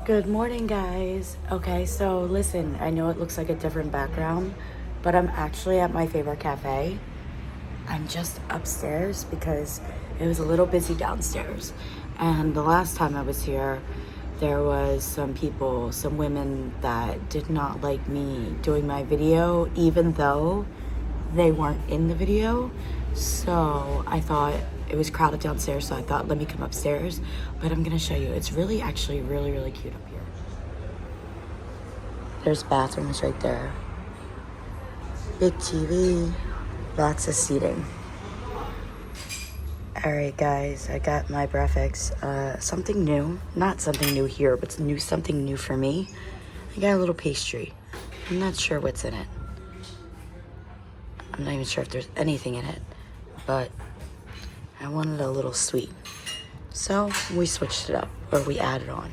Good morning, guys. Okay, so listen, I know it looks like a different background, but I'm actually at my favorite cafe. I'm just upstairs because it was a little busy downstairs. And the last time I was here, there was some people, some women that did not like me doing my video, even though they weren't in the video. So I thought it was crowded downstairs, so I thought, let me come upstairs. But I'm gonna show you. It's really, actually, really, really cute up here. There's bathrooms right there. Big TV, lots of seating. All right, guys, I got my breakfast. Something new. Not something new here, but something new for me. I got a little pastry. I'm not sure what's in it. I'm not even sure if there's anything in it, but I wanted a little sweet. So we switched it up, or we added on.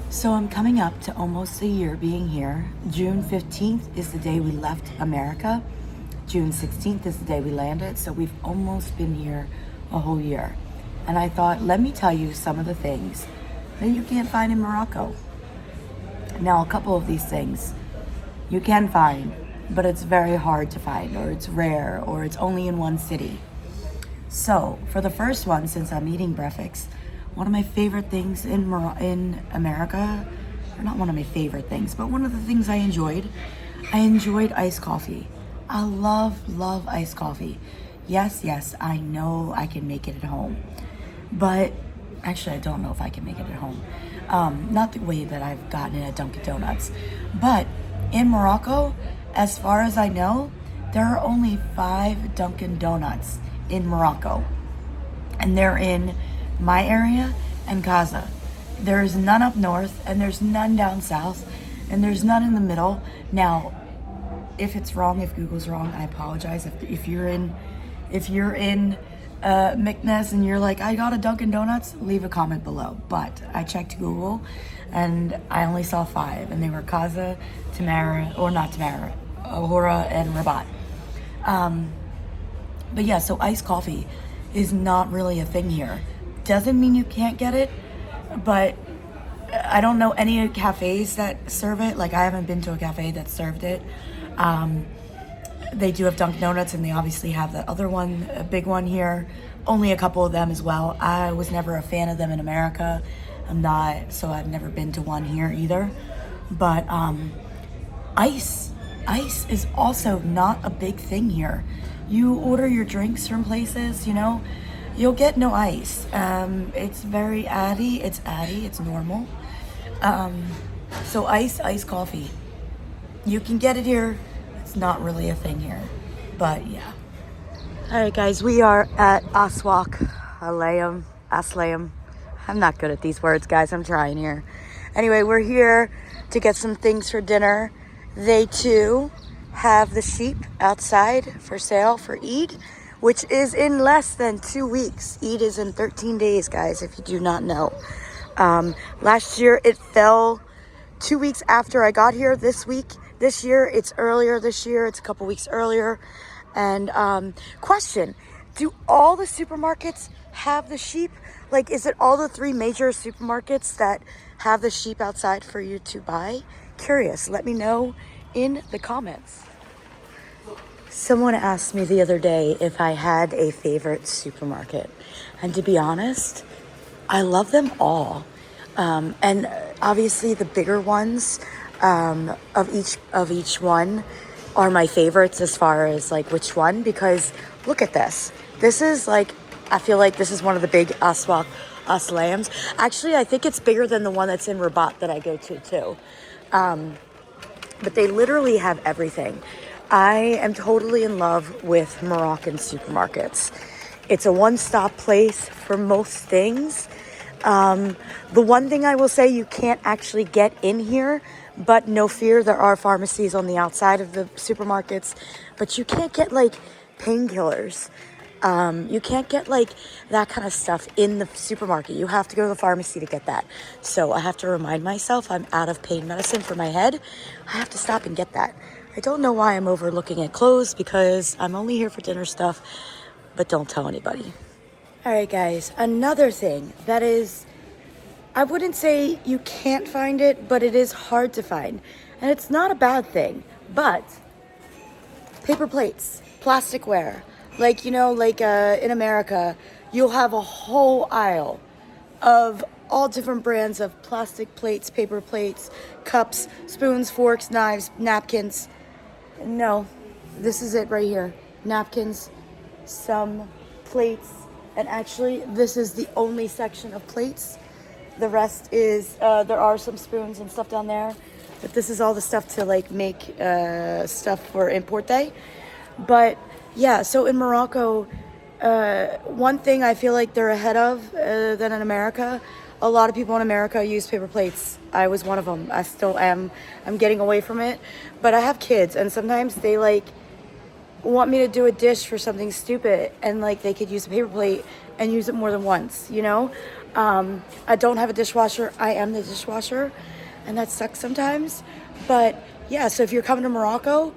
So I'm coming up to almost a year being here. June 15th is the day we left America. June 16th is the day we landed. So we've almost been here a whole year. And I thought, let me tell you some of the things that you can't find in Morocco. Now, a couple of these things you can find, but it's very hard to find, or it's rare, or it's only in one city. So for the first one, since I'm eating breakfast, one of my favorite things in America, or not one of my favorite things, but one of the things I enjoyed iced coffee. I love iced coffee. Yes, I know I can make it at home, but actually I don't know if I can make it at home. Not the way that I've gotten it at Dunkin' Donuts, but in Morocco, as far as I know, there are only 5 Dunkin' Donuts in Morocco, and they're in my area and Gaza. There's none up north, and there's none down south, and there's none in the middle. Now, if it's wrong, if Google's wrong, I apologize. If you're in McNess and you're like, I got a Dunkin' Donuts, leave a comment below. But I checked Google, and I only saw 5, and they were Gaza, Tamara, or not Tamara, Ahura, and Rabat. But yeah, so iced coffee is not really a thing here. Doesn't mean you can't get it, but I don't know any cafes that serve it. Like, I haven't been to a cafe that served it. They do have Dunkin' Donuts, and they obviously have that other one, a big one here. Only a couple of them as well. I was never a fan of them in America. So I've never been to one here either. But ice is also not a big thing here. You order your drinks from places, you'll get no ice. It's very addy. It's normal. So iced coffee, you can get it here. It's not really a thing here, but yeah. All right, guys, we are at Aslayam. I'm not good at these words, guys. I'm trying here. Anyway, we're here to get some things for dinner. They too have the sheep outside for sale for Eid, which is in less than 2 weeks. Eid is in 13 days, guys, if you do not know. Last year, it fell 2 weeks after I got here. This year, it's earlier this year. It's a couple weeks earlier. And question, do all the supermarkets have the sheep? Like, is it all the 3 major supermarkets that have the sheep outside for you to buy? Curious, let me know in the comments. Someone asked me the other day if I had a favorite supermarket. And to be honest, I love them all. And obviously the bigger ones of each one are my favorites as far as like which one, because look at this. This is like, I feel like this is one of the big Aslayams. Actually, I think it's bigger than the one that's in Rabat that I go to too. But they literally have everything. I am totally in love with Moroccan supermarkets. It's a one-stop place for most things. The one thing I will say, you can't actually get in here, but no fear, there are pharmacies on the outside of the supermarkets, but you can't get like painkillers. You can't get like that kind of stuff in the supermarket. You have to go to the pharmacy to get that. So I have to remind myself I'm out of pain medicine for my head. I have to stop and get that. I don't know why I'm overlooking at clothes, because I'm only here for dinner stuff, but don't tell anybody. All right, guys, another thing that is I wouldn't say you can't find it, but it is hard to find. And it's not a bad thing. But paper plates, plasticware, like, in America, you'll have a whole aisle of all different brands of plastic plates, paper plates, cups, spoons, forks, knives, napkins. No, this is it right here. Napkins, some plates, and actually this is the only section of plates. The rest is, there are some spoons and stuff down there, but this is all the stuff to like make stuff for import day. But yeah, so in Morocco, one thing I feel like they're ahead of than in America, a lot of people in America use paper plates. I was one of them. I still am. I'm getting away from it. But I have kids, and sometimes they like want me to do a dish for something stupid, and like they could use a paper plate and use it more than once, I don't have a dishwasher. I am the dishwasher, and that sucks sometimes. But yeah, so if you're coming to Morocco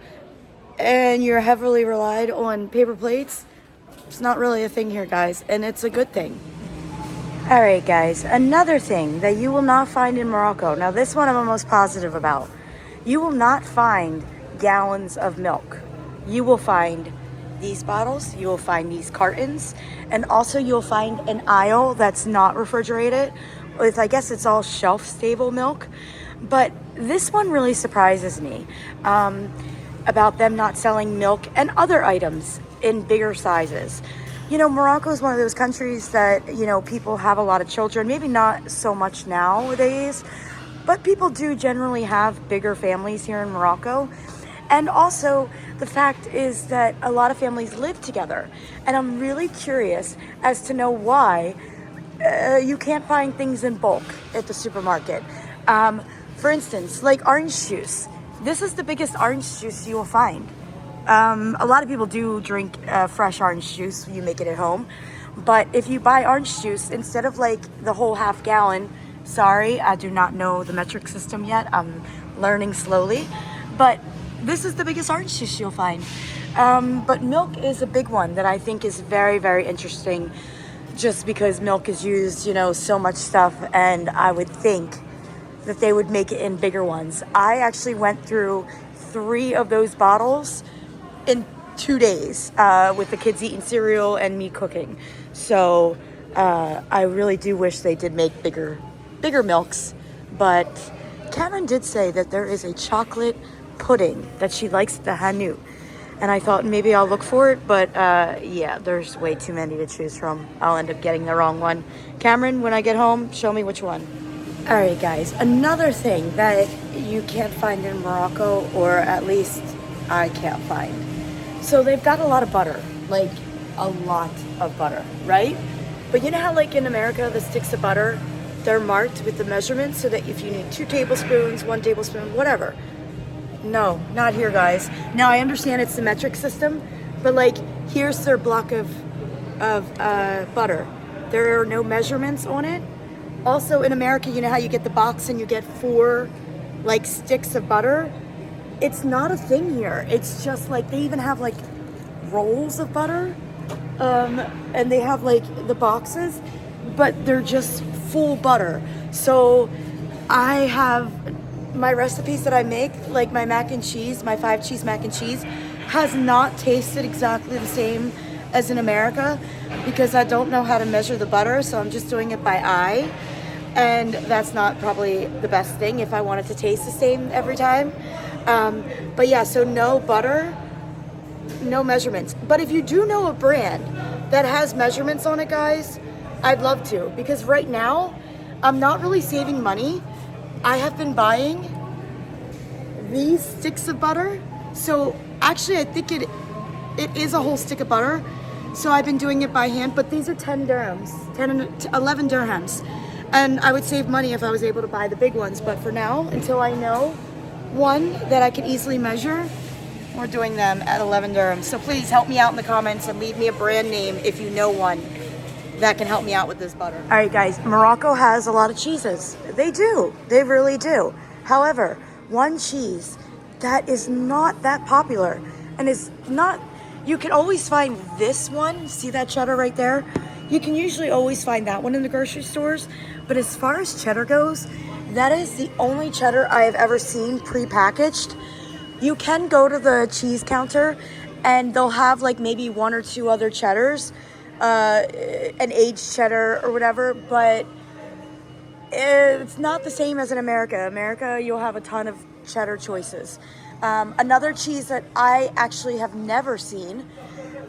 and you're heavily relied on paper plates, it's not really a thing here, guys, and it's a good thing. All right, guys, another thing that you will not find in Morocco. Now, this one I'm almost positive about. You will not find gallons of milk. You will find these bottles, you will find these cartons, and also you'll find an aisle that's not refrigerated with, I guess it's all shelf-stable milk. But this one really surprises me about them not selling milk and other items in bigger sizes. Morocco is one of those countries that, people have a lot of children, maybe not so much nowadays, but people do generally have bigger families here in Morocco. And also, the fact is that a lot of families live together. And I'm really curious as to know why you can't find things in bulk at the supermarket. For instance, like orange juice. This is the biggest orange juice you will find. A lot of people do drink fresh orange juice. You make it at home. But if you buy orange juice, instead of like the whole half gallon, sorry, I do not know the metric system yet. I'm learning slowly. But this is the biggest orange juice you'll find. But milk is a big one that I think is very, very interesting, just because milk is used, so much stuff. And I would think that they would make it in bigger ones. I actually went through 3 of those bottles in 2 days with the kids eating cereal and me cooking. So I really do wish they did make bigger milks. But Cameron did say that there is a chocolate pudding that she likes at the Hanut. And I thought maybe I'll look for it, but yeah, there's way too many to choose from. I'll end up getting the wrong one. Cameron, when I get home, show me which one. All right, guys, another thing that you can't find in Morocco, or at least I can't find. So they've got a lot of butter, like a lot of butter, right? But you know how like in America, the sticks of butter, they're marked with the measurements so that if you need 2 tablespoons, 1 tablespoon, whatever. No, not here, guys. Now, I understand it's the metric system, but like here's their block of butter. There are no measurements on it. Also, in America, you know how you get the box and you get 4 like sticks of butter? It's not a thing here. It's just like they even have like rolls of butter, and they have like the boxes, but they're just full butter. So I have my recipes that I make, like my mac and cheese, my 5 cheese mac and cheese, has not tasted exactly the same as in America because I don't know how to measure the butter, so I'm just doing it by eye. And that's not probably the best thing if I want it to taste the same every time. But yeah, so no butter, no measurements. But if you do know a brand that has measurements on it, guys, I'd love to. Because right now, I'm not really saving money. I have been buying these sticks of butter. So actually, I think it is a whole stick of butter. So I've been doing it by hand, but these are 11 dirhams. And I would save money if I was able to buy the big ones. But for now, until I know one that I can easily measure, we're doing them at 11 dirhams. So please help me out in the comments and leave me a brand name if you know one that can help me out with this butter. All right, guys, Morocco has a lot of cheeses. They do. They really do. However, one cheese that is not that popular and is not, you can always find this one. See that cheddar right there? You can usually always find that one in the grocery stores. But as far as cheddar goes, that is the only cheddar I have ever seen pre-packaged. You can go to the cheese counter and they'll have like maybe one or two other cheddars, an aged cheddar or whatever, but it's not the same as in America. America, you'll have a ton of cheddar choices. Another cheese that I actually have never seen,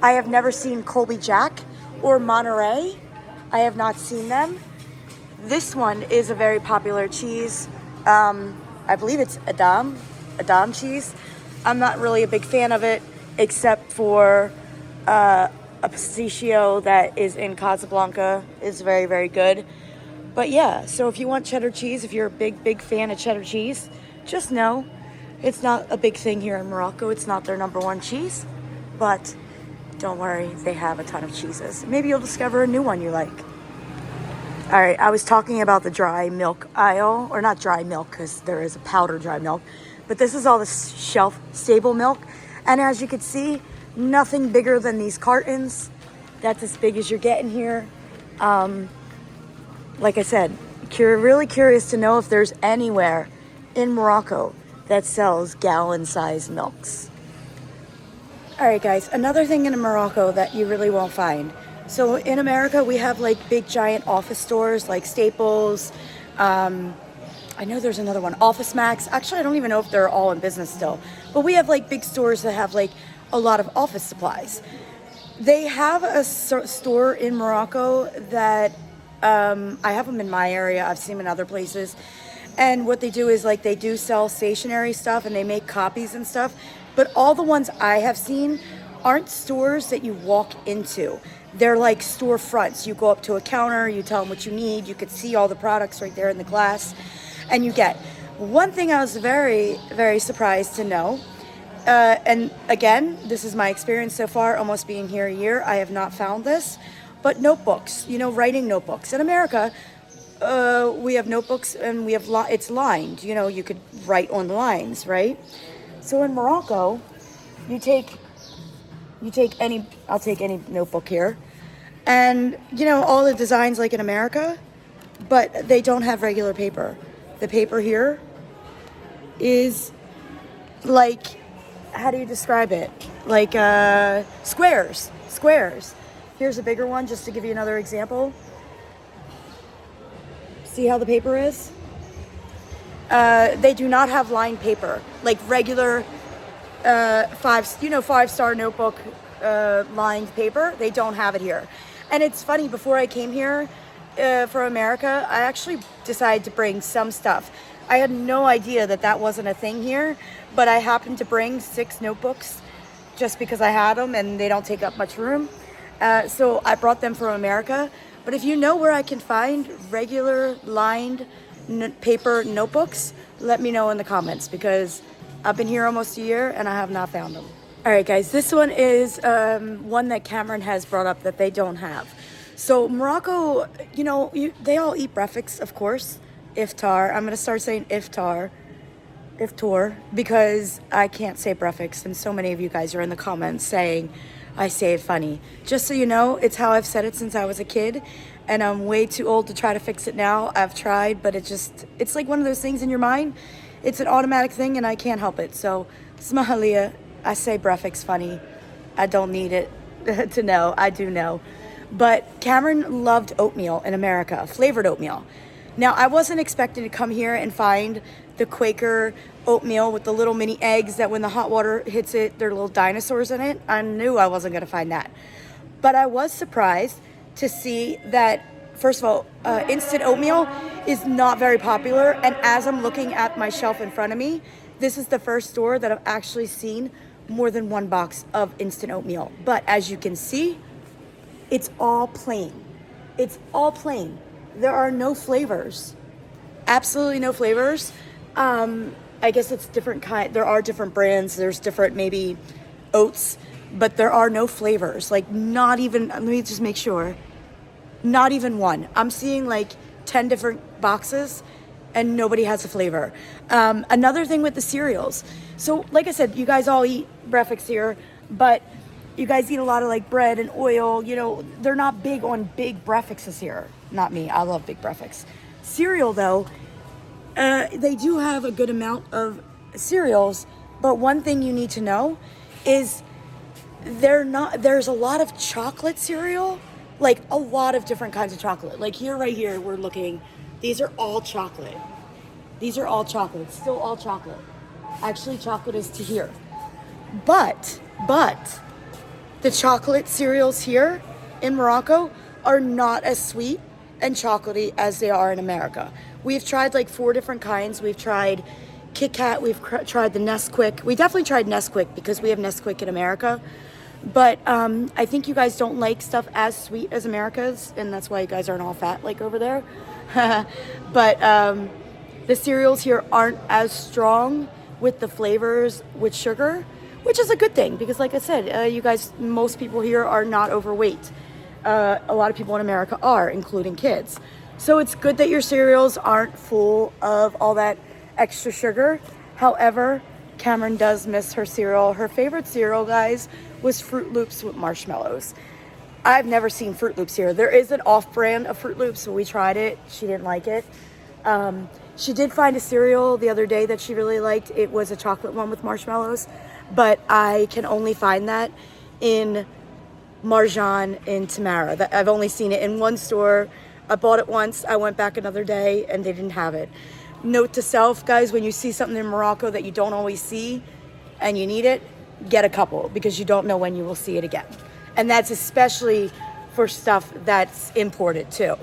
I have never seen Colby Jack or Monterey. I have not seen them. This one is a very popular cheese. I believe it's Edam cheese. I'm not really a big fan of it, except for a pistachio that is in Casablanca is very, very good. But yeah, so if you want cheddar cheese, if you're a big fan of cheddar cheese, just know it's not a big thing here in Morocco. It's not their number one cheese, but don't worry, they have a ton of cheeses. Maybe you'll discover a new one you like. All right, I was talking about the dry milk aisle, or not dry milk because there is a powder dry milk, but this is all the shelf stable milk. And as you can see, nothing bigger than these cartons. That's as big as you're getting here. Like I said, really curious to know if there's anywhere in Morocco that sells gallon-sized milks. All right, guys, another thing in Morocco that you really won't find. So in America, we have like big giant office stores like Staples. I know there's another one, Office Max. Actually, I don't even know if they're all in business still. But we have like big stores that have like a lot of office supplies. They have a store in Morocco that I have them in my area. I've seen them in other places. And what they do is like they do sell stationery stuff and they make copies and stuff. But all the ones I have seen aren't stores that you walk into. They're like storefronts. You go up to a counter, you tell them what you need. You could see all the products right there in the glass and you get. One thing I was very, very surprised to know, and again, this is my experience so far, almost being here a year, I have not found this. But notebooks, writing notebooks. In America, we have notebooks and we have it's lined. You could write on the lines, right? So in Morocco, you take any, I'll take any notebook here, and all the designs like in America, but they don't have regular paper. The paper here is like, how do you describe it? Like squares. Here's a bigger one, just to give you another example. See how the paper is? They do not have lined paper, like regular five-star notebook lined paper. They don't have it here. And it's funny, before I came here from America, I actually decided to bring some stuff. I had no idea that wasn't a thing here, but I happened to bring 6 notebooks just because I had them and they don't take up much room. So I brought them from America. But if you know where I can find regular lined paper notebooks, let me know in the comments, because I've been here almost a year and I have not found them. All right, guys, this one is one that Cameron has brought up that they don't have. So Morocco, they all eat breakfast, of course. Iftar. I'm going to start saying iftar, because I can't say breakfast. And so many of you guys are in the comments saying I say it funny. Just so you know, it's how I've said it since I was a kid. And I'm way too old to try to fix it now. I've tried, but it's like one of those things in your mind. It's an automatic thing and I can't help it. So, Smahalia, I say breakfast funny. I don't need it to know. I do know. But Cameron loved oatmeal in America, flavored oatmeal. Now, I wasn't expecting to come here and find the Quaker oatmeal with the little mini eggs that when the hot water hits it, there are little dinosaurs in it. I knew I wasn't going to find that. But I was surprised to see that, first of all, instant oatmeal is not very popular. And as I'm looking at my shelf in front of me, this is the first store that I've actually seen more than one box of instant oatmeal. But as you can see, it's all plain. It's all plain. There are no flavors. Absolutely no flavors. I guess it's different kind. There are different brands. There's different maybe oats, but there are no flavors. Like not even, let me just make sure. Not even one. I'm seeing like 10 different boxes and nobody has a flavor. Another thing with the cereals. So like I said, you guys all eat breakfast here, but you guys eat a lot of like bread and oil, you know, they're not big on big breakfasts here. Not me, I love big breakfasts. Cereal though, they do have a good amount of cereals, but one thing you need to know is there's a lot of chocolate cereal, like a lot of different kinds of chocolate. Like here, right here, we're looking, these are all chocolate. These are all chocolate, it's still all chocolate. Actually, chocolate is to here. But, the chocolate cereals here in Morocco are not as sweet and chocolatey as they are in America. We've tried like 4 different kinds. We've tried Kit Kat, we've tried the Nesquik. We definitely tried Nesquik because we have Nesquik in America. But I think you guys don't like stuff as sweet as America's, and that's why you guys aren't all fat like over there. But the cereals here aren't as strong with the flavors with sugar, which is a good thing because like I said, you guys, most people here are not overweight. A lot of people in America are, including kids. So it's good that your cereals aren't full of all that extra sugar. However, Cameron does miss her cereal. Her favorite cereal, guys, was Fruit Loops with marshmallows. I've never seen Fruit Loops here. There is an off-brand of Fruit Loops, so we tried it. She didn't like it. She did find a cereal the other day that she really liked. It was a chocolate one with marshmallows, but I can only find that in Marjan in Tamara. I've only seen it in one store. I bought it once. I went back another day and they didn't have it. Note to self, guys, when you see something in Morocco that you don't always see and you need it, get a couple because you don't know when you will see it again. And that's especially for stuff that's imported too.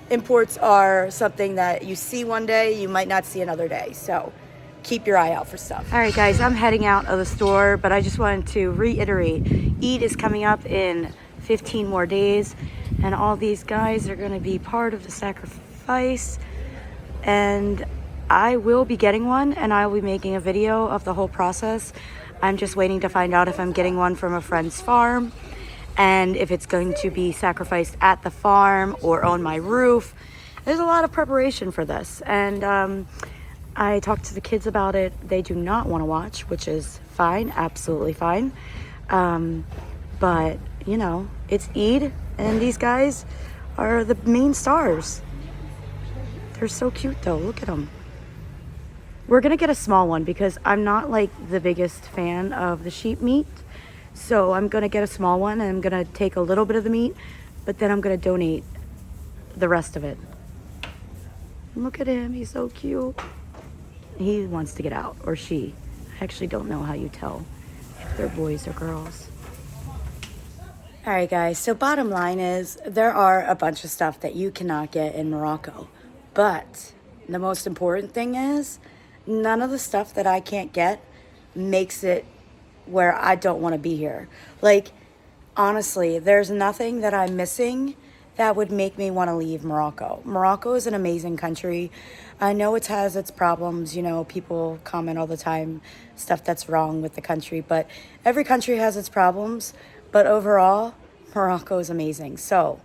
Imports are something that you see one day, you might not see another day. So keep your eye out for stuff. All right, guys, I'm heading out of the store, but I just wanted to reiterate, Eid is coming up in 15 more days, and all these guys are gonna be part of the sacrifice. And I will be getting one, and I will be making a video of the whole process. I'm just waiting to find out if I'm getting one from a friend's farm and if it's going to be sacrificed at the farm or on my roof. There's a lot of preparation for this, and I talked to the kids about it. They do not want to watch, which is fine, absolutely fine. But, you know, it's Eid, and these guys are the main stars. They're so cute, though. Look at them. We're going to get a small one because I'm not, like, the biggest fan of the sheep meat. So I'm going to get a small one, and I'm going to take a little bit of the meat, but then I'm going to donate the rest of it. Look at him. He's so cute. He wants to get out, or she. I actually don't know how you tell if they're boys or girls. All right, guys. So bottom line is there are a bunch of stuff that you cannot get in Morocco. But the most important thing is none of the stuff that I can't get makes it where I don't want to be here. Like, honestly, there's nothing that I'm missing that would make me want to leave Morocco. Morocco is an amazing country. I know it has its problems. You know, people comment all the time, stuff that's wrong with the country. But every country has its problems. But overall, Morocco is amazing. So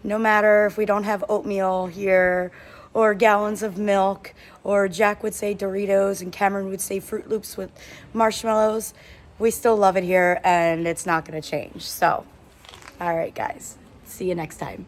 no matter if we don't have oatmeal here or gallons of milk, or Jack would say Doritos and Cameron would say Fruit Loops with marshmallows, we still love it here and it's not going to change. So, all right, guys, see you next time.